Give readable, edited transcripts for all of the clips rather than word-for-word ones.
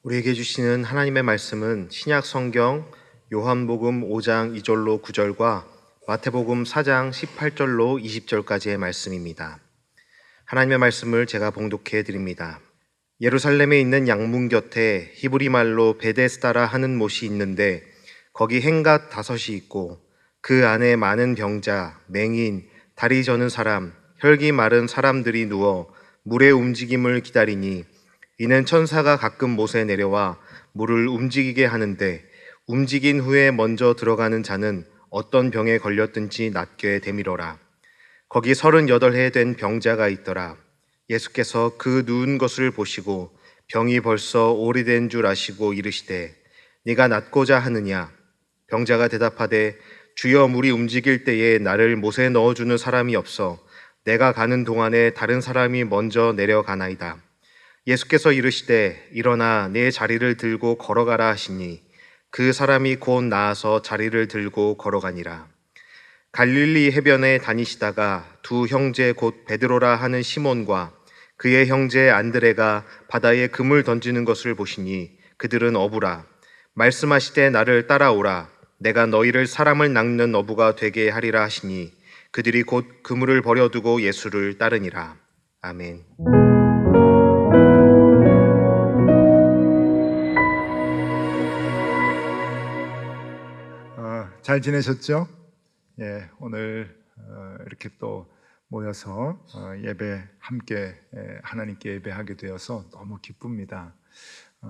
우리에게 주시는 하나님의 말씀은 신약 성경 요한복음 5장 2절로 9절과 마태복음 4장 18절로 20절까지의 말씀입니다. 하나님의 말씀을 제가 봉독해 드립니다. 예루살렘에 있는 양문 곁에 히브리 말로 베데스다라 하는 못이 있는데 거기 행갓 5이 있고 그 안에 많은 병자, 맹인, 다리 저는 사람, 혈기 마른 사람들이 누워 물의 움직임을 기다리니 이는 천사가 가끔 못에 내려와 물을 움직이게 하는데 움직인 후에 먼저 들어가는 자는 어떤 병에 걸렸든지 낫게 되밀어라. 거기 38해 된 병자가 있더라. 예수께서 그 누운 것을 보시고 병이 벌써 오래된 줄 아시고 이르시되 네가 낫고자 하느냐? 병자가 대답하되 주여 물이 움직일 때에 나를 못에 넣어주는 사람이 없어 내가 가는 동안에 다른 사람이 먼저 내려가나이다. 예수께서 이르시되 일어나 내 자리를 들고 걸어가라 하시니 그 사람이 곧 나아서 자리를 들고 걸어가니라. 갈릴리 해변에 다니시다가 두 형제 곧 베드로라 하는 시몬과 그의 형제 안드레가 바다에 금을 던지는 것을 보시니 그들은 어부라. 말씀하시되 나를 따라오라. 내가 너희를 사람을 낚는 어부가 되게 하리라 하시니 그들이 곧 그물을 버려두고 예수를 따르니라. 아멘. 잘 지내셨죠? 예, 오늘 이렇게 또 모여서 예배 함께 하나님께 예배하게 되어서 너무 기쁩니다.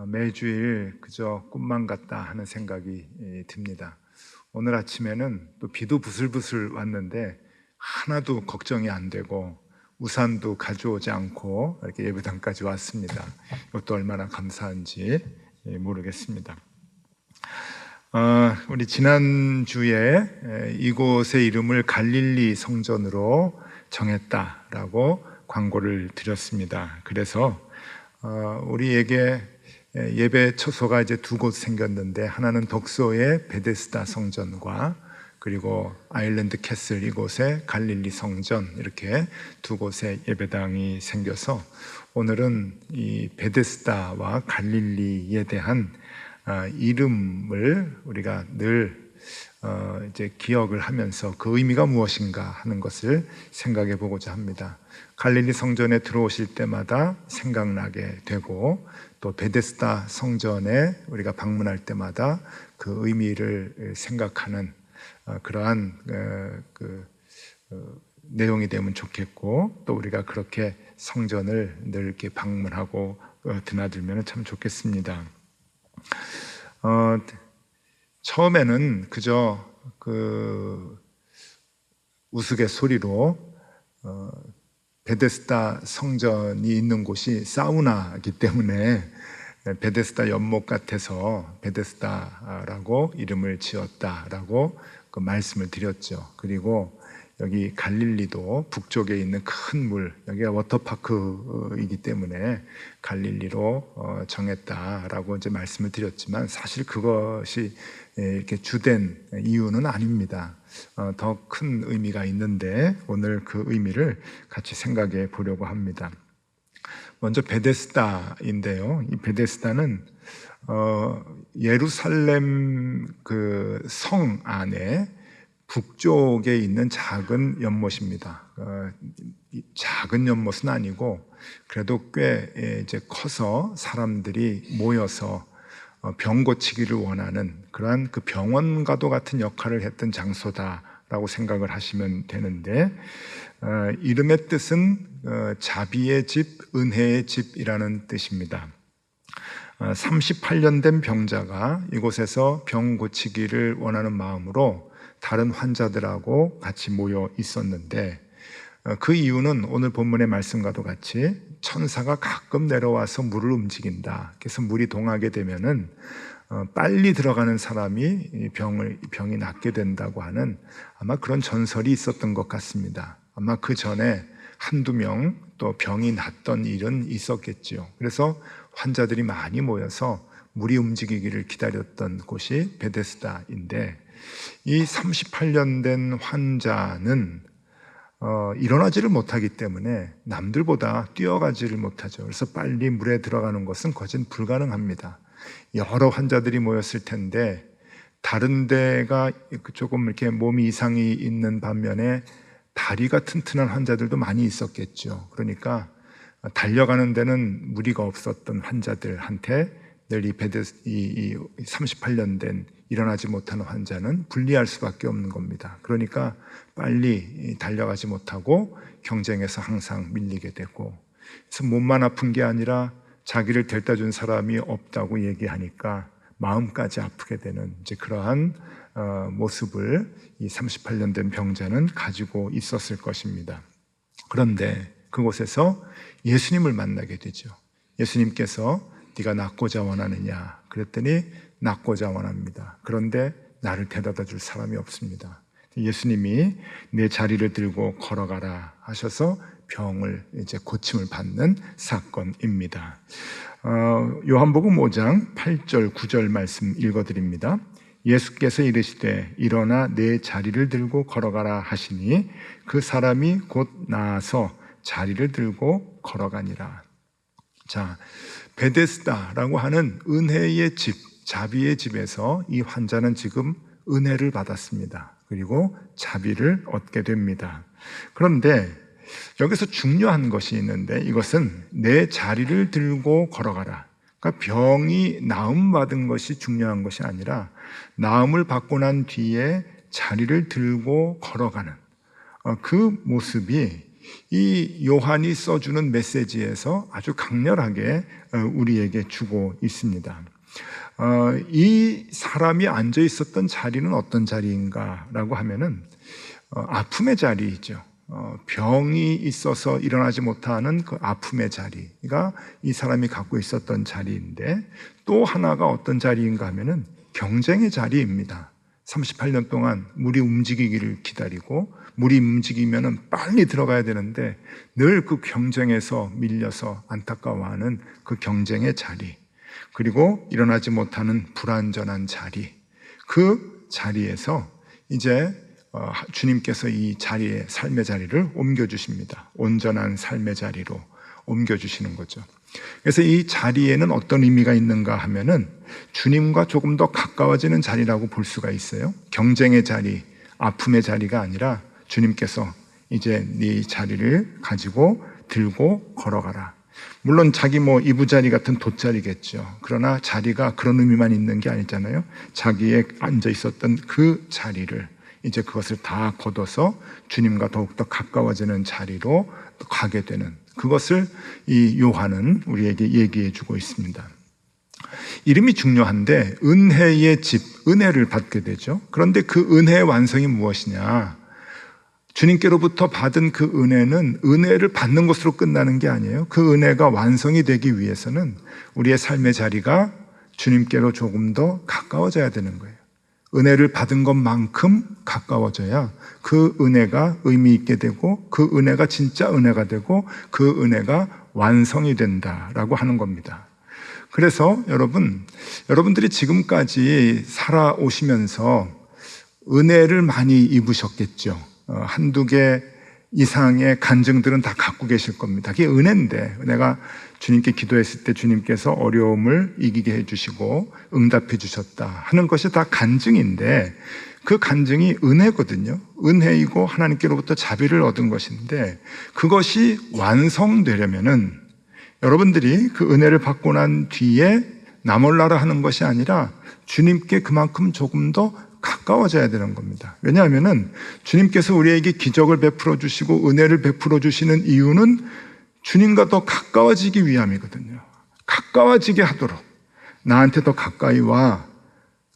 매주일 그저 꿈만 같다 하는 생각이 듭니다. 오늘 아침에는 또 비도 부슬부슬 왔는데 하나도 걱정이 안 되고 우산도 가져오지 않고 이렇게 예배당까지 왔습니다. 이것도 얼마나 감사한지 모르겠습니다. 우리 지난주에 이곳의 이름을 갈릴리 성전으로 정했다라고 광고를 드렸습니다. 그래서 우리에게 예배 처소가 이제 두 곳 생겼는데 하나는 덕소의 베데스다 성전과 그리고 아일랜드 캐슬 이곳에 갈릴리 성전 이렇게 두 곳의 예배당이 생겨서 오늘은 이 베데스다와 갈릴리에 대한 이름을 우리가 늘 이제 기억을 하면서 그 의미가 무엇인가 하는 것을 생각해 보고자 합니다. 갈릴리 성전에 들어오실 때마다 생각나게 되고 또 베데스다 성전에 우리가 방문할 때마다 그 의미를 생각하는 그러한 내용이 되면 좋겠고 또 우리가 그렇게 성전을 늘 이렇게 방문하고 드나들면 참 좋겠습니다. 처음에는 그저 그 우스갯소리로 베데스다 성전이 있는 곳이 사우나이기 때문에 베데스다 연못 같아서 베데스다라고 이름을 지었다라고 그 말씀을 드렸죠. 그리고 여기 갈릴리도 북쪽에 있는 큰 물, 여기가 워터파크이기 때문에 갈릴리로 정했다라고 이제 말씀을 드렸지만 사실 그것이 이렇게 주된 이유는 아닙니다. 더 큰 의미가 있는데 오늘 그 의미를 같이 생각해 보려고 합니다. 먼저 베데스다인데요. 이 베데스다는 예루살렘 그 성 안에 북쪽에 있는 작은 연못입니다. 작은 연못은 아니고 그래도 꽤 이제 커서 사람들이 모여서 병 고치기를 원하는 그러한 그 병원과도 같은 역할을 했던 장소다라고 생각을 하시면 되는데 이름의 뜻은 자비의 집, 은혜의 집이라는 뜻입니다. 38년 된 병자가 이곳에서 병 고치기를 원하는 마음으로 다른 환자들하고 같이 모여 있었는데 그 이유는 오늘 본문의 말씀과도 같이 천사가 가끔 내려와서 물을 움직인다. 그래서 물이 동하게 되면은 빨리 들어가는 사람이 병이 낫게 된다고 하는 아마 그런 전설이 있었던 것 같습니다. 아마 그 전에 한두 명 또 병이 낫던 일은 있었겠죠. 그래서 환자들이 많이 모여서 물이 움직이기를 기다렸던 곳이 베데스다인데 이 38년 된 환자는 일어나지를 못하기 때문에 남들보다 뛰어가지를 못하죠. 그래서 빨리 물에 들어가는 것은 거진 불가능합니다. 여러 환자들이 모였을 텐데 다른 데가 조금 이렇게 몸이 이상이 있는 반면에 다리가 튼튼한 환자들도 많이 있었겠죠. 그러니까 달려가는 데는 무리가 없었던 환자들한테 늘 이 38년 된 일어나지 못하는 환자는 불리할 수밖에 없는 겁니다. 그러니까 빨리 달려가지 못하고 경쟁에서 항상 밀리게 되고, 그래서 몸만 아픈 게 아니라 자기를 데려다 준 사람이 없다고 얘기하니까 마음까지 아프게 되는 이제 그러한 모습을 이 38년 된 병자는 가지고 있었을 것입니다. 그런데 그곳에서 예수님을 만나게 되죠. 예수님께서 네가 낫고자 원하느냐 그랬더니 낫고자 원합니다. 그런데 나를 데려다 줄 사람이 없습니다. 예수님이 내 자리를 들고 걸어가라 하셔서 병을 이제 고침을 받는 사건입니다. 요한복음 5장 8절 9절 말씀 읽어드립니다. 예수께서 이르시되 일어나 내 자리를 들고 걸어가라 하시니 그 사람이 곧 나아서 자리를 들고 걸어가니라. 자, 베데스다라고 하는 은혜의 집, 자비의 집에서 이 환자는 지금 은혜를 받았습니다. 그리고 자비를 얻게 됩니다. 그런데 여기서 중요한 것이 있는데 이것은 내 자리를 들고 걸어가라. 그러니까 병이 나음받은 것이 중요한 것이 아니라 나음을 받고 난 뒤에 자리를 들고 걸어가는 그 모습이 이 요한이 써주는 메시지에서 아주 강렬하게 우리에게 주고 있습니다. 이 사람이 앉아 있었던 자리는 어떤 자리인가라고 하면은 아픔의 자리이죠. 병이 있어서 일어나지 못하는 그 아픔의 자리가 이 사람이 갖고 있었던 자리인데, 또 하나가 어떤 자리인가 하면은 경쟁의 자리입니다. 38년 동안 물이 움직이기를 기다리고 물이 움직이면은 빨리 들어가야 되는데 늘 그 경쟁에서 밀려서 안타까워하는 그 경쟁의 자리, 그리고 일어나지 못하는 불완전한 자리, 그 자리에서 이제 주님께서 이 자리에 삶의 자리를 옮겨주십니다. 온전한 삶의 자리로 옮겨주시는 거죠. 그래서 이 자리에는 어떤 의미가 있는가 하면은 주님과 조금 더 가까워지는 자리라고 볼 수가 있어요. 경쟁의 자리, 아픔의 자리가 아니라 주님께서 이제 네 자리를 가지고 들고 걸어가라. 물론 자기 이부자리 같은 돗자리겠죠. 그러나 자리가 그런 의미만 있는 게 아니잖아요. 자기의 앉아 있었던 그 자리를 이제 그것을 다 걷어서 주님과 더욱더 가까워지는 자리로 가게 되는, 그것을 이 요한은 우리에게 얘기해 주고 있습니다. 이름이 중요한데 은혜의 집, 은혜를 받게 되죠. 그런데 그 은혜의 완성이 무엇이냐? 주님께로부터 받은 그 은혜는 은혜를 받는 것으로 끝나는 게 아니에요. 그 은혜가 완성이 되기 위해서는 우리의 삶의 자리가 주님께로 조금 더 가까워져야 되는 거예요. 은혜를 받은 것만큼 가까워져야 그 은혜가 의미 있게 되고 그 은혜가 진짜 은혜가 되고 그 은혜가 완성이 된다라고 하는 겁니다. 그래서 여러분들이 지금까지 살아오시면서 은혜를 많이 입으셨겠죠. 한두 개 이상의 간증들은 다 갖고 계실 겁니다. 그게 은혜인데, 내가 주님께 기도했을 때 주님께서 어려움을 이기게 해주시고 응답해 주셨다 하는 것이 다 간증인데, 그 간증이 은혜거든요. 은혜이고 하나님께로부터 자비를 얻은 것인데, 그것이 완성되려면은 여러분들이 그 은혜를 받고 난 뒤에 나 몰라라 하는 것이 아니라 주님께 그만큼 조금 더 가까워져야 되는 겁니다. 왜냐하면은 주님께서 우리에게 기적을 베풀어 주시고 은혜를 베풀어 주시는 이유는 주님과 더 가까워지기 위함이거든요. 가까워지게 하도록, 나한테 더 가까이 와,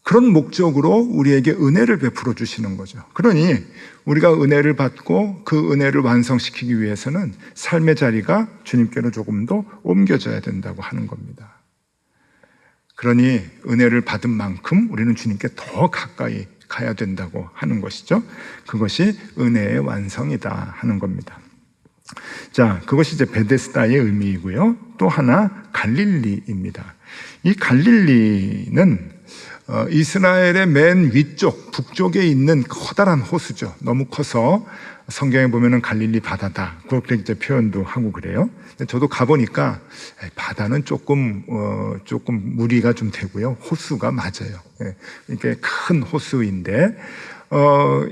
그런 목적으로 우리에게 은혜를 베풀어 주시는 거죠. 그러니 우리가 은혜를 받고 그 은혜를 완성시키기 위해서는 삶의 자리가 주님께로 조금 더 옮겨져야 된다고 하는 겁니다. 그러니 은혜를 받은 만큼 우리는 주님께 더 가까이 가야 된다고 하는 것이죠. 그것이 은혜의 완성이다 하는 겁니다. 자, 그것이 이제 베데스다의 의미이고요. 또 하나 갈릴리입니다. 이 갈릴리는 이스라엘의 맨 위쪽, 북쪽에 있는 커다란 호수죠. 너무 커서 성경에 보면은 갈릴리 바다다, 그렇게 이제 표현도 하고 그래요. 저도 가보니까 바다는 조금 무리가 좀 되고요. 호수가 맞아요. 이게 큰 호수인데,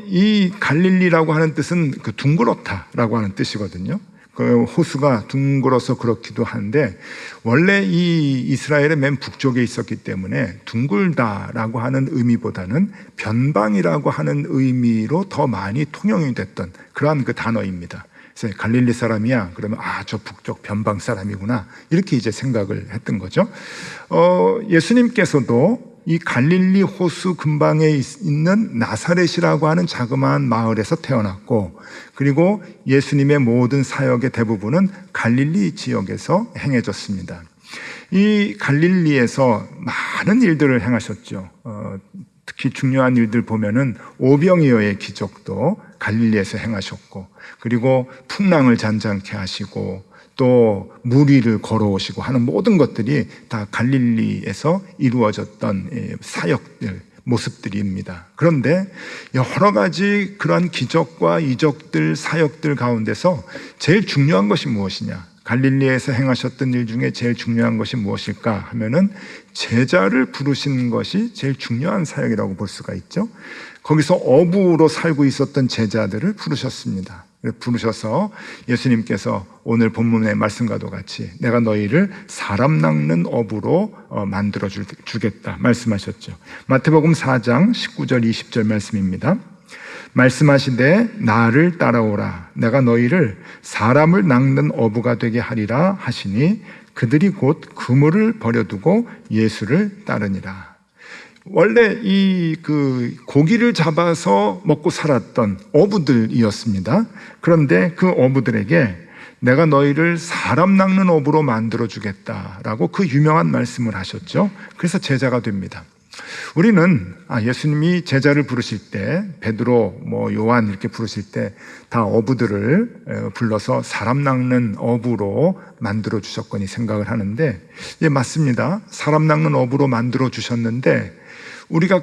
이 갈릴리라고 하는 뜻은 그 둥그렇다라고 하는 뜻이거든요. 그 호수가 둥글어서 그렇기도 한데, 원래 이 이스라엘의 맨 북쪽에 있었기 때문에 둥글다라고 하는 의미보다는 변방이라고 하는 의미로 더 많이 통용이 됐던 그러한 그 단어입니다. 그래서 갈릴리 사람이야 그러면 저 북쪽 변방 사람이구나, 이렇게 이제 생각을 했던 거죠. 예수님께서도 이 갈릴리 호수 근방에 있는 나사렛이라고 하는 자그마한 마을에서 태어났고, 그리고 예수님의 모든 사역의 대부분은 갈릴리 지역에서 행해졌습니다. 이 갈릴리에서 많은 일들을 행하셨죠. 특히 중요한 일들 보면은 오병이어의 기적도 갈릴리에서 행하셨고, 그리고 풍랑을 잔잔케 하시고, 또 물 위를 걸어오시고 하는 모든 것들이 다 갈릴리에서 이루어졌던 사역들, 모습들입니다. 그런데 여러 가지 그러한 기적과 이적들, 사역들 가운데서 제일 중요한 것이 무엇이냐? 갈릴리에서 행하셨던 일 중에 제일 중요한 것이 무엇일까 하면은 제자를 부르신 것이 제일 중요한 사역이라고 볼 수가 있죠. 거기서 어부로 살고 있었던 제자들을 부르셨습니다. 부르셔서 예수님께서 오늘 본문의 말씀과도 같이 내가 너희를 사람 낚는 어부로 만들어 주겠다 말씀하셨죠. 마태복음 4장 19절 20절 말씀입니다. 말씀하시되 나를 따라오라, 내가 너희를 사람을 낚는 어부가 되게 하리라 하시니 그들이 곧 그물을 버려두고 예수를 따르니라. 원래 이 고기를 잡아서 먹고 살았던 어부들이었습니다. 그런데 그 어부들에게 내가 너희를 사람 낚는 어부로 만들어 주겠다라고 그 유명한 말씀을 하셨죠. 그래서 제자가 됩니다. 우리는 예수님이 제자를 부르실 때, 베드로, 요한 이렇게 부르실 때 다 어부들을 불러서 사람 낚는 어부로 만들어 주셨거니 생각을 하는데, 맞습니다. 사람 낚는 어부로 만들어 주셨는데 우리가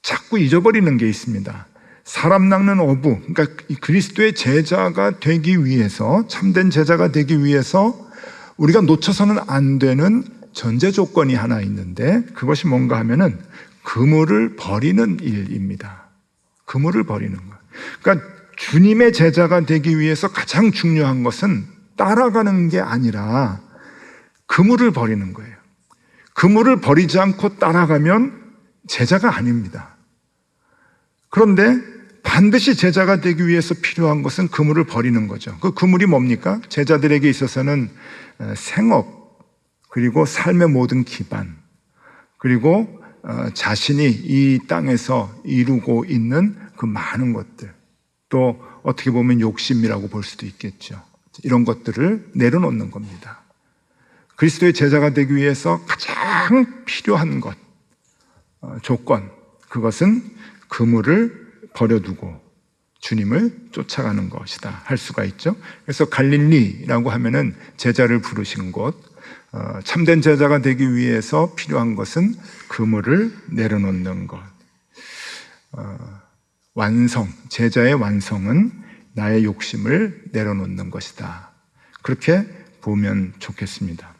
자꾸 잊어버리는 게 있습니다. 사람 낚는 어부, 그러니까 그리스도의 제자가 되기 위해서, 참된 제자가 되기 위해서 우리가 놓쳐서는 안 되는 전제 조건이 하나 있는데, 그것이 뭔가 하면은 그물을 버리는 일입니다. 그물을 버리는 것. 그러니까 주님의 제자가 되기 위해서 가장 중요한 것은 따라가는 게 아니라 그물을 버리는 거예요. 그물을 버리지 않고 따라가면 제자가 아닙니다. 그런데 반드시 제자가 되기 위해서 필요한 것은 그물을 버리는 거죠. 그 그물이 뭡니까? 제자들에게 있어서는 생업, 그리고 삶의 모든 기반, 그리고 자신이 이 땅에서 이루고 있는 그 많은 것들, 또 어떻게 보면 욕심이라고 볼 수도 있겠죠. 이런 것들을 내려놓는 겁니다. 그리스도의 제자가 되기 위해서 가장 필요한 것, 조건, 그것은 그물을 버려두고 주님을 쫓아가는 것이다 할 수가 있죠. 그래서 갈릴리라고 하면은 제자를 부르신 곳, 참된 제자가 되기 위해서 필요한 것은 그물을 내려놓는 것. 완성, 제자의 완성은 나의 욕심을 내려놓는 것이다. 그렇게 보면 좋겠습니다.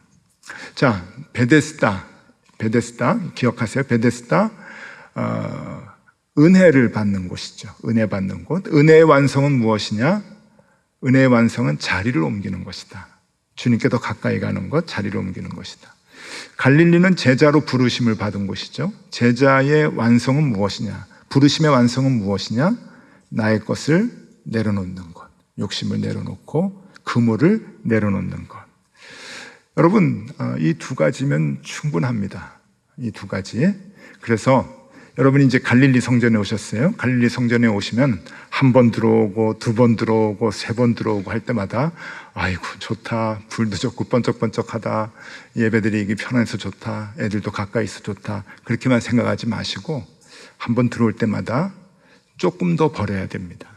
자, 베데스다 기억하세요? 베데스다, 은혜를 받는 곳이죠. 은혜 받는 곳. 은혜의 완성은 무엇이냐? 은혜의 완성은 자리를 옮기는 것이다. 주님께 더 가까이 가는 것, 자리를 옮기는 것이다. 갈릴리는 제자로 부르심을 받은 곳이죠. 제자의 완성은 무엇이냐? 부르심의 완성은 무엇이냐? 나의 것을 내려놓는 것, 욕심을 내려놓고 그물을 내려놓는 것. 여러분, 이 두 가지면 충분합니다. 이 두 가지. 그래서 여러분이 이제 갈릴리 성전에 오셨어요. 갈릴리 성전에 오시면 한 번 들어오고, 두 번 들어오고, 세 번 들어오고 할 때마다 아이고 좋다, 불도 좋고 번쩍번쩍하다, 예배드리기 편해서 좋다, 애들도 가까이 있어 좋다, 그렇게만 생각하지 마시고 한 번 들어올 때마다 조금 더 버려야 됩니다.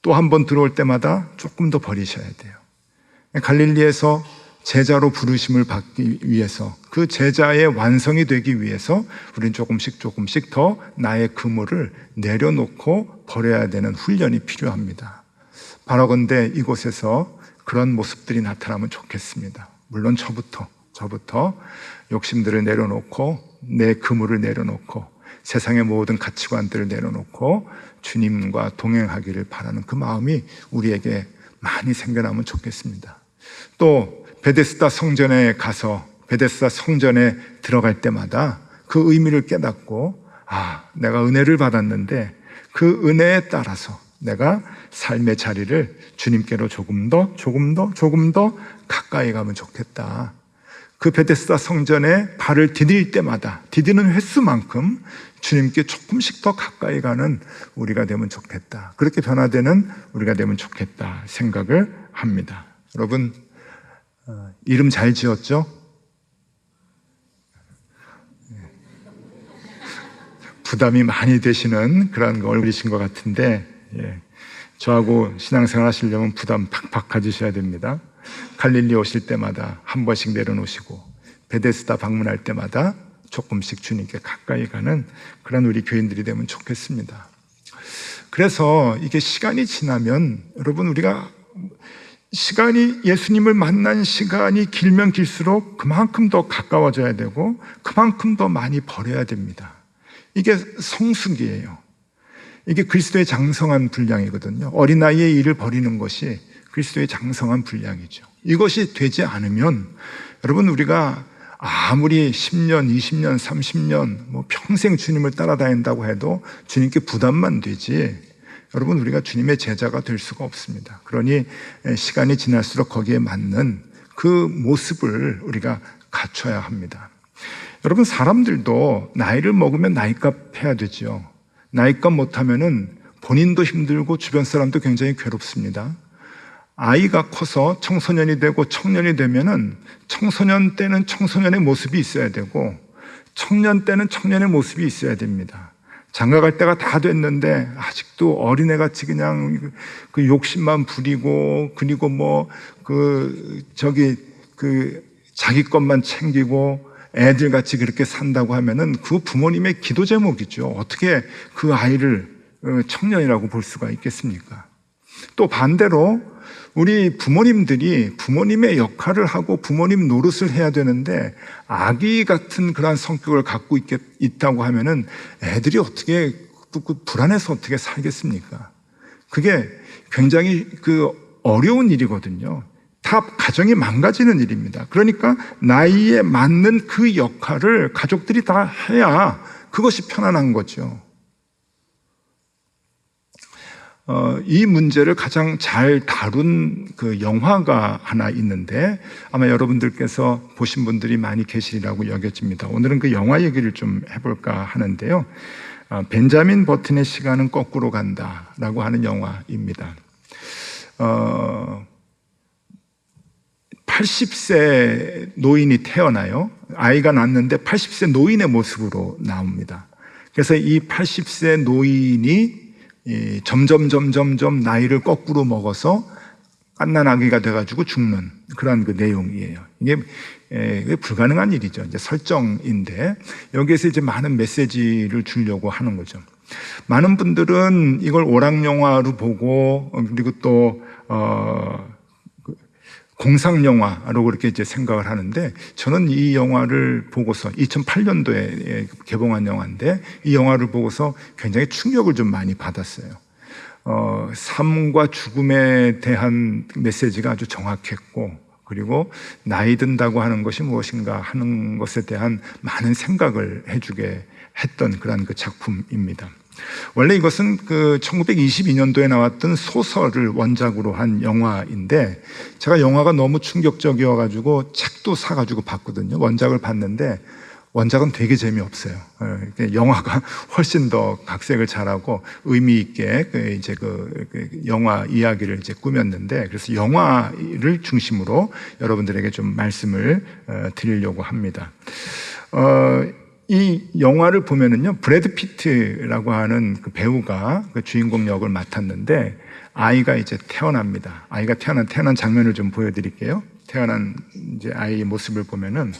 또 한 번 들어올 때마다 조금 더 버리셔야 돼요. 갈릴리에서 제자로 부르심을 받기 위해서, 그 제자의 완성이 되기 위해서 우리는 조금씩 더 나의 그물을 내려놓고 버려야 되는 훈련이 필요합니다. 바라건대 이곳에서 그런 모습들이 나타나면 좋겠습니다. 물론 저부터 욕심들을 내려놓고, 내 그물을 내려놓고, 세상의 모든 가치관들을 내려놓고 주님과 동행하기를 바라는 그 마음이 우리에게 많이 생겨나면 좋겠습니다. 또 베데스다 성전에 가서 베데스다 성전에 들어갈 때마다 그 의미를 깨닫고, 내가 은혜를 받았는데 그 은혜에 따라서 내가 삶의 자리를 주님께로 조금 더 가까이 가면 좋겠다. 그 베데스다 성전에 발을 디딜 때마다, 디디는 횟수만큼 주님께 조금씩 더 가까이 가는 우리가 되면 좋겠다. 그렇게 변화되는 우리가 되면 좋겠다 생각을 합니다. 여러분, 이름 잘 지었죠? 부담이 많이 되시는 그런 얼굴이신 것 같은데, 저하고 신앙생활 하시려면 부담 팍팍 가지셔야 됩니다. 갈릴리 오실 때마다 한 번씩 내려놓으시고, 베데스다 방문할 때마다 조금씩 주님께 가까이 가는 그런 우리 교인들이 되면 좋겠습니다. 그래서 이게 시간이 지나면, 여러분, 우리가 예수님을 만난 시간이 길면 길수록 그만큼 더 가까워져야 되고 그만큼 더 많이 버려야 됩니다. 이게 성숙이에요. 이게 그리스도의 장성한 분량이거든요. 어린아이의 일을 버리는 것이 그리스도의 장성한 분량이죠. 이것이 되지 않으면 여러분, 우리가 아무리 10년, 20년, 30년 평생 주님을 따라다닌다고 해도 주님께 부담만 되지, 여러분, 우리가 주님의 제자가 될 수가 없습니다. 그러니 시간이 지날수록 거기에 맞는 그 모습을 우리가 갖춰야 합니다. 여러분, 사람들도 나이를 먹으면 나이값 해야 되죠. 나이값 못하면은 본인도 힘들고 주변 사람도 굉장히 괴롭습니다. 아이가 커서 청소년이 되고 청년이 되면은 청소년 때는 청소년의 모습이 있어야 되고 청년 때는 청년의 모습이 있어야 됩니다. 장가갈 때가 다 됐는데 아직도 어린애같이 그냥 그 욕심만 부리고, 그리고 자기 것만 챙기고 애들같이 그렇게 산다고 하면은 그 부모님의 기도 제목이죠. 어떻게 그 아이를 청년이라고 볼 수가 있겠습니까? 또 반대로 우리 부모님들이 부모님의 역할을 하고 부모님 노릇을 해야 되는데 아기 같은 그러한 성격을 갖고 있다고 하면은 애들이 어떻게 불안해서 어떻게 살겠습니까? 그게 굉장히 어려운 일이거든요. 다 가정이 망가지는 일입니다. 그러니까 나이에 맞는 그 역할을 가족들이 다 해야 그것이 편안한 거죠. 이 문제를 가장 잘 다룬 그 영화가 하나 있는데 아마 여러분들께서 보신 분들이 많이 계시리라고 여겨집니다. 오늘은 그 영화 얘기를 좀 해볼까 하는데요. 벤자민 버튼의 시간은 거꾸로 간다라고 하는 영화입니다. 80세 노인이 태어나요. 아이가 낳는데 80세 노인의 모습으로 나옵니다. 그래서 이 80세 노인이 점점 나이를 거꾸로 먹어서 갓난아기가 돼가지고 죽는 그런 그 내용이에요. 이게 불가능한 일이죠. 이제 설정인데 여기에서 이제 많은 메시지를 주려고 하는 거죠. 많은 분들은 이걸 오락영화로 보고 그리고 또 공상영화로 그렇게 이제 생각을 하는데 저는 이 영화를 보고서 2008년도에 개봉한 영화인데 이 영화를 보고서 굉장히 충격을 좀 많이 받았어요. 삶과 죽음에 대한 메시지가 아주 정확했고 그리고 나이 든다고 하는 것이 무엇인가 하는 것에 대한 많은 생각을 해주게 했던 그런 그 작품입니다. 원래 이것은 그 1922년도에 나왔던 소설을 원작으로 한 영화인데 제가 영화가 너무 충격적이어가지고 책도 사가지고 봤거든요. 원작을 봤는데 원작은 되게 재미없어요. 영화가 훨씬 더 각색을 잘하고 의미 있게 이제 그 영화 이야기를 이제 꾸몄는데 그래서 영화를 중심으로 여러분들에게 좀 말씀을 드리려고 합니다. 이 영화를 보면은요, 브래드 피트라고 하는 그 배우가 그 주인공 역을 맡았는데, 아이가 이제 태어납니다. 아이가 태어난 장면을 좀 보여드릴게요. 태어난 이제 아이의 모습을 보면은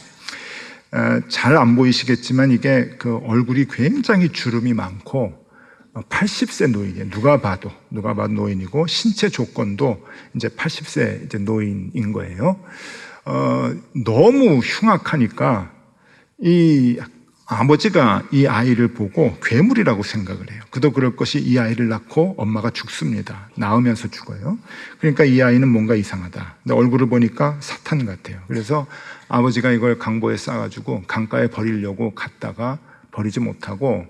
잘 안 보이시겠지만 이게 그 얼굴이 굉장히 주름이 많고 80세 노인이에요. 누가 봐도 노인이고 신체 조건도 이제 80세 이제 노인인 거예요. 너무 흉악하니까 이 아버지가 이 아이를 보고 괴물이라고 생각을 해요. 그도 그럴 것이 이 아이를 낳고 엄마가 죽습니다. 낳으면서 죽어요. 그러니까 이 아이는 뭔가 이상하다. 근데 얼굴을 보니까 사탄 같아요. 그래서 아버지가 이걸 강보에 싸가지고 강가에 버리려고 갔다가 버리지 못하고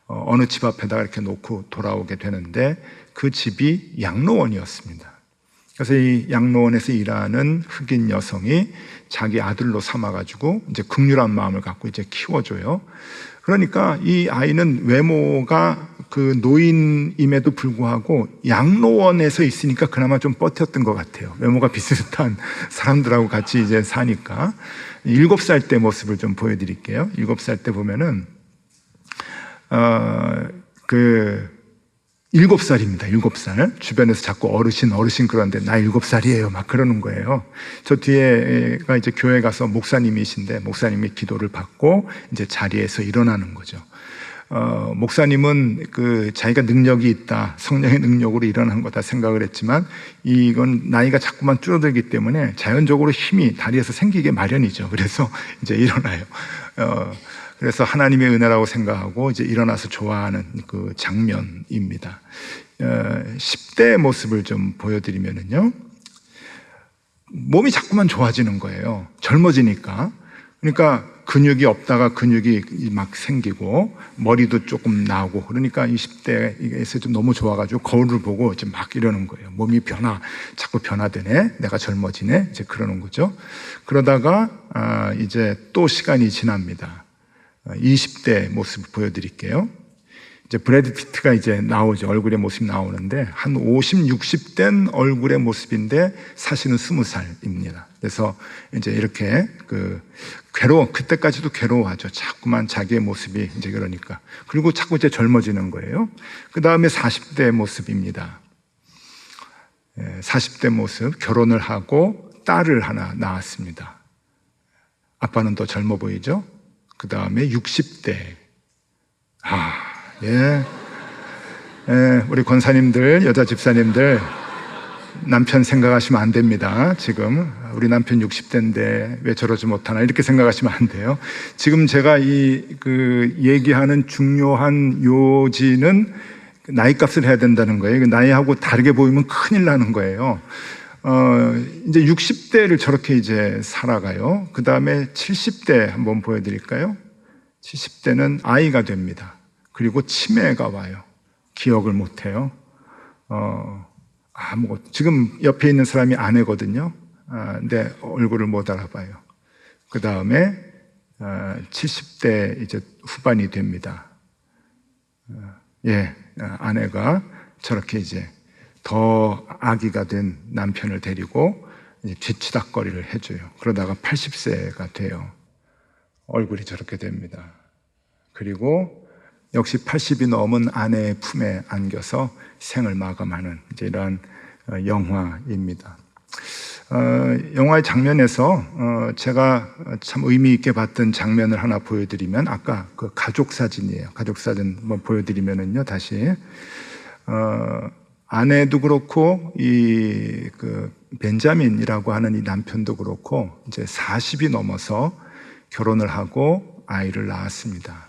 어느 집 앞에다가 이렇게 놓고 돌아오게 되는데 그 집이 양로원이었습니다. 그래서 이 양로원에서 일하는 흑인 여성이 자기 아들로 삼아가지고 이제 긍휼한 마음을 갖고 이제 키워줘요. 그러니까 이 아이는 외모가 그 노인임에도 불구하고 양로원에서 있으니까 그나마 좀 버텼던 것 같아요. 외모가 비슷한 사람들하고 같이 이제 사니까. 7살 때 모습을 좀 보여드릴게요. 7살 때 보면은 7살입니다. 7살. 주변에서 자꾸 어르신 그러는데 나 7살이에요. 막 그러는 거예요. 저 뒤에가 이제 교회 가서 목사님이신데 목사님이 기도를 받고 이제 자리에서 일어나는 거죠. 목사님은 자기가 능력이 있다, 성령의 능력으로 일어난 거다 생각을 했지만 이건 나이가 자꾸만 줄어들기 때문에 자연적으로 힘이 다리에서 생기게 마련이죠. 그래서 이제 일어나요. 그래서 하나님의 은혜라고 생각하고 이제 일어나서 좋아하는 그 장면입니다. 10대 모습을 좀 보여드리면은요, 몸이 자꾸만 좋아지는 거예요. 젊어지니까. 그러니까 근육이 없다가 근육이 막 생기고 머리도 조금 나오고 그러니까 20대에서 좀 너무 좋아가지고 거울을 보고 이제 막 이러는 거예요. 몸이 자꾸 변화되네. 내가 젊어지네. 이제 그러는 거죠. 그러다가 이제 또 시간이 지납니다. 20대 모습 보여드릴게요. 이제 브래드 피트가 이제 나오죠. 얼굴의 모습이 나오는데 한 50, 60 된 얼굴의 모습인데 사실은 20살입니다. 그래서 이제 이렇게 그때까지도 괴로워하죠. 자꾸만 자기의 모습이 이제 그러니까. 그리고 자꾸 이제 젊어지는 거예요. 그 다음에 40대 모습입니다. 40대 모습, 결혼을 하고 딸을 하나 낳았습니다. 아빠는 더 젊어 보이죠? 그 다음에 60대. 우리 권사님들, 여자 집사님들, 남편 생각하시면 안 됩니다. 지금 우리 남편 60대인데 왜 저러지 못하나 이렇게 생각하시면 안 돼요. 지금 제가 얘기하는 중요한 요지는 나이값을 해야 된다는 거예요. 나이하고 다르게 보이면 큰일 나는 거예요. 이제 60대를 저렇게 이제 살아가요. 그 다음에 70대 한번 보여드릴까요? 70대는 아이가 됩니다. 그리고 치매가 와요. 기억을 못해요. 지금 옆에 있는 사람이 아내거든요. 근데 얼굴을 못 알아봐요. 그 다음에 70대 이제 후반이 됩니다. 아내가 저렇게 이제 더 아기가 된 남편을 데리고 이제 뒤치다꺼리를 해줘요. 그러다가 80세가 돼요. 얼굴이 저렇게 됩니다. 그리고 역시 80이 넘은 아내의 품에 안겨서 생을 마감하는 이제 이러한 영화입니다. 영화의 장면에서 제가 참 의미 있게 봤던 장면을 하나 보여드리면 아까 그 가족 사진이에요. 가족 사진 한번 보여드리면은요, 다시 아내도 그렇고 벤자민이라고 하는 이 남편도 그렇고 이제 40이 넘어서 결혼을 하고 아이를 낳았습니다.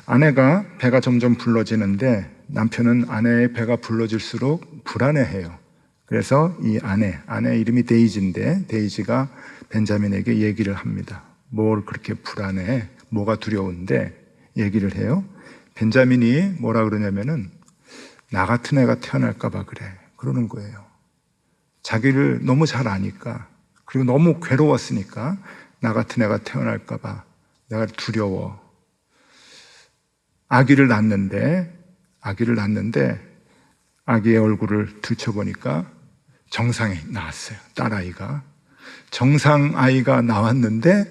아내가 배가 점점 불러지는데 남편은 아내의 배가 불러질수록 불안해해요. 그래서 이 아내 이름이 데이지인데 데이지가 벤자민에게 얘기를 합니다. 뭘 그렇게 불안해? 뭐가 두려운데? 얘기를 해요. 벤자민이 뭐라 그러냐면은 나 같은 애가 태어날까 봐 그래. 그러는 거예요. 자기를 너무 잘 아니까, 그리고 너무 괴로웠으니까 나 같은 애가 태어날까 봐 내가 두려워. 아기를 낳는데 아기의 얼굴을 들춰보니까 정상에 나왔어요. 딸아이가. 정상아이가 나왔는데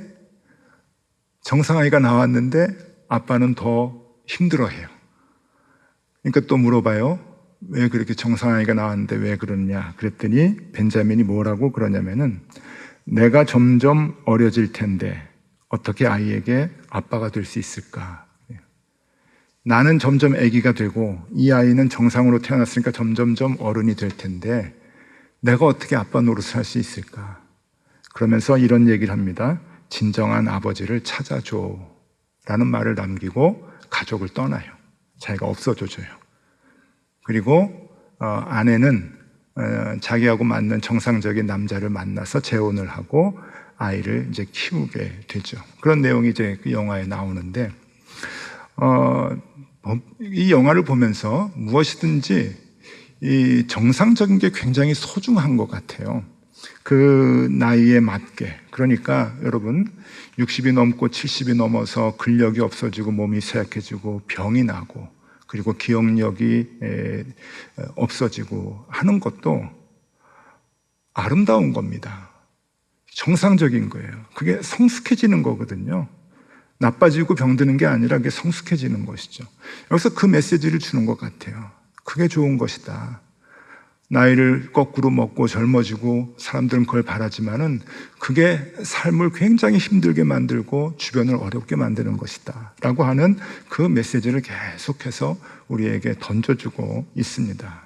아빠는 더 힘들어해요. 그러니까 또 물어봐요. 왜 그렇게 정상아이가 나왔는데 왜 그러냐? 그랬더니 벤자민이 뭐라고 그러냐면은 내가 점점 어려질 텐데 어떻게 아이에게 아빠가 될 수 있을까? 나는 점점 아기가 되고 이 아이는 정상으로 태어났으니까 점점점 어른이 될 텐데 내가 어떻게 아빠 노릇을 할 수 있을까? 그러면서 이런 얘기를 합니다. 진정한 아버지를 찾아줘 라는 말을 남기고 가족을 떠나요. 자기가 없어져줘요. 그리고 아내는 자기하고 맞는 정상적인 남자를 만나서 재혼을 하고 아이를 이제 키우게 되죠. 그런 내용이 이제 그 영화에 나오는데 이 영화를 보면서 무엇이든지 이 정상적인 게 굉장히 소중한 것 같아요. 그 나이에 맞게. 그러니까 여러분 60이 넘고 70이 넘어서 근력이 없어지고 몸이 쇠약해지고 병이 나고 그리고 기억력이 없어지고 하는 것도 아름다운 겁니다. 정상적인 거예요. 그게 성숙해지는 거거든요. 나빠지고 병드는 게 아니라 그게 성숙해지는 것이죠. 여기서 그 메시지를 주는 것 같아요. 그게 좋은 것이다. 나이를 거꾸로 먹고 젊어지고 사람들은 그걸 바라지만은 그게 삶을 굉장히 힘들게 만들고 주변을 어렵게 만드는 것이다 라고 하는 그 메시지를 계속해서 우리에게 던져주고 있습니다.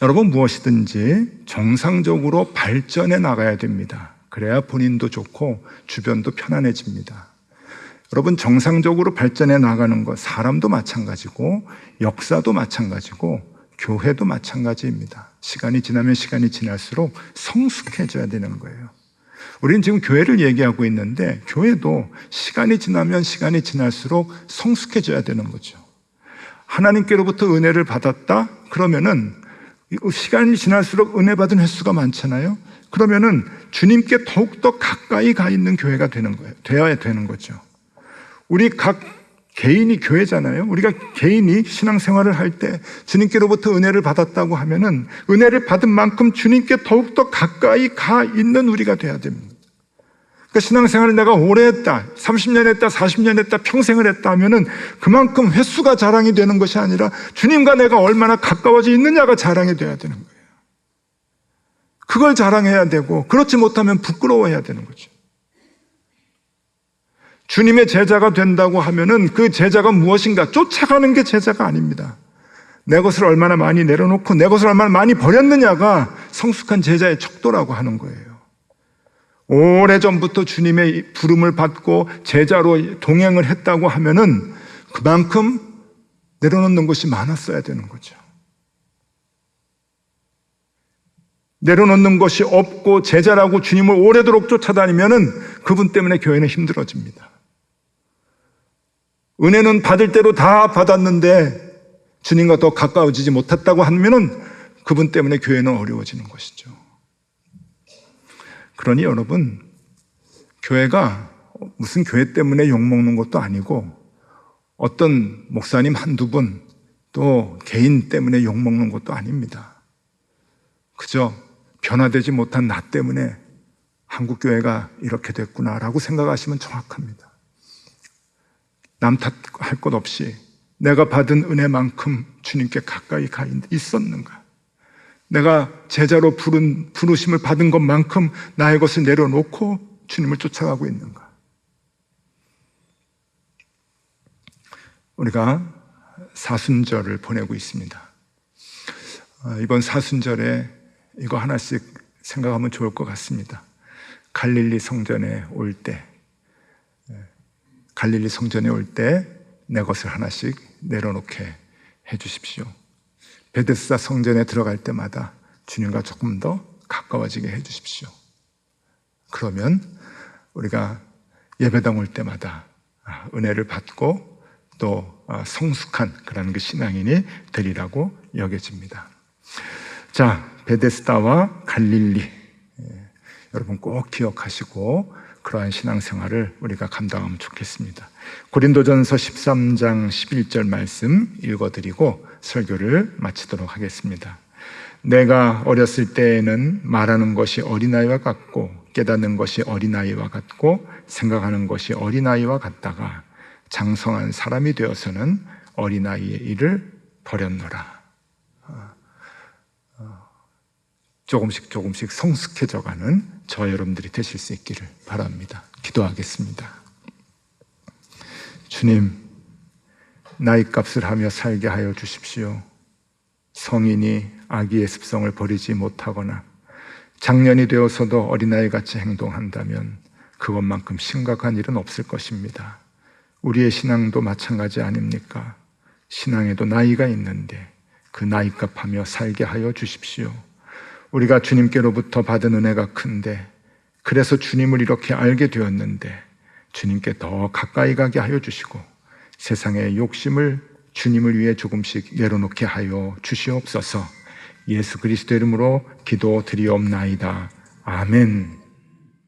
여러분, 무엇이든지 정상적으로 발전해 나가야 됩니다. 그래야 본인도 좋고 주변도 편안해집니다. 여러분, 정상적으로 발전해 나가는 것, 사람도 마찬가지고 역사도 마찬가지고 교회도 마찬가지입니다. 시간이 지나면 시간이 지날수록 성숙해져야 되는 거예요. 우리는 지금 교회를 얘기하고 있는데 교회도 시간이 지나면 시간이 지날수록 성숙해져야 되는 거죠. 하나님께로부터 은혜를 받았다? 그러면은 시간이 지날수록 은혜 받은 횟수가 많잖아요. 그러면은 주님께 더욱더 가까이 가 있는 교회가 되는 거예요. 되어야 되는 거죠. 우리 각 개인이 교회잖아요. 우리가 개인이 신앙생활을 할 때 주님께로부터 은혜를 받았다고 하면은 은혜를 받은 만큼 주님께 더욱더 가까이 가 있는 우리가 돼야 됩니다. 그러니까 신앙생활을 내가 오래 했다, 30년 했다, 40년 했다, 평생을 했다 하면은 그만큼 횟수가 자랑이 되는 것이 아니라 주님과 내가 얼마나 가까워져 있느냐가 자랑이 돼야 되는 거예요. 그걸 자랑해야 되고 그렇지 못하면 부끄러워해야 되는 거죠. 주님의 제자가 된다고 하면은 그 제자가 무엇인가 쫓아가는 게 제자가 아닙니다. 내 것을 얼마나 많이 내려놓고 내 것을 얼마나 많이 버렸느냐가 성숙한 제자의 척도라고 하는 거예요. 오래전부터 주님의 부름을 받고 제자로 동행을 했다고 하면은 그만큼 내려놓는 것이 많았어야 되는 거죠. 내려놓는 것이 없고 제자라고 주님을 오래도록 쫓아다니면은 그분 때문에 교회는 힘들어집니다. 은혜는 받을 대로 다 받았는데 주님과 더 가까워지지 못했다고 하면은 그분 때문에 교회는 어려워지는 것이죠. 그러니 여러분, 교회가 무슨 교회 때문에 욕먹는 것도 아니고 어떤 목사님 한두 분 또 개인 때문에 욕먹는 것도 아닙니다. 그저 변화되지 못한 나 때문에 한국교회가 이렇게 됐구나라고 생각하시면 정확합니다. 남 탓할 것 없이 내가 받은 은혜만큼 주님께 가까이 가 있었는가? 내가 제자로 부르심을 받은 것만큼 나의 것을 내려놓고 주님을 쫓아가고 있는가? 우리가 사순절을 보내고 있습니다. 이번 사순절에 이거 하나씩 생각하면 좋을 것 같습니다. 갈릴리 성전에 올 때 내 것을 하나씩 내려놓게 해주십시오. 베데스다 성전에 들어갈 때마다 주님과 조금 더 가까워지게 해주십시오. 그러면 우리가 예배당 올 때마다 은혜를 받고 또 성숙한 그런 그 신앙인이 되리라고 여겨집니다. 자, 베데스다와 갈릴리, 여러분 꼭 기억하시고 그러한 신앙생활을 우리가 감당하면 좋겠습니다. 고린도전서 13장 11절 말씀 읽어드리고 설교를 마치도록 하겠습니다. 내가 어렸을 때에는 말하는 것이 어린아이와 같고 깨닫는 것이 어린아이와 같고 생각하는 것이 어린아이와 같다가 장성한 사람이 되어서는 어린아이의 일을 버렸노라. 조금씩 성숙해져가는 저 여러분들이 되실 수 있기를 바랍니다. 기도하겠습니다. 주님, 나이 값을 하며 살게 하여 주십시오. 성인이 아기의 습성을 버리지 못하거나 장년이 되어서도 어린아이같이 행동한다면 그것만큼 심각한 일은 없을 것입니다. 우리의 신앙도 마찬가지 아닙니까? 신앙에도 나이가 있는데 그 나이값 하며 살게 하여 주십시오. 우리가 주님께로부터 받은 은혜가 큰데, 그래서 주님을 이렇게 알게 되었는데 주님께 더 가까이 가게 하여 주시고 세상의 욕심을 주님을 위해 조금씩 내려놓게 하여 주시옵소서. 예수 그리스도 이름으로 기도드리옵나이다. 아멘.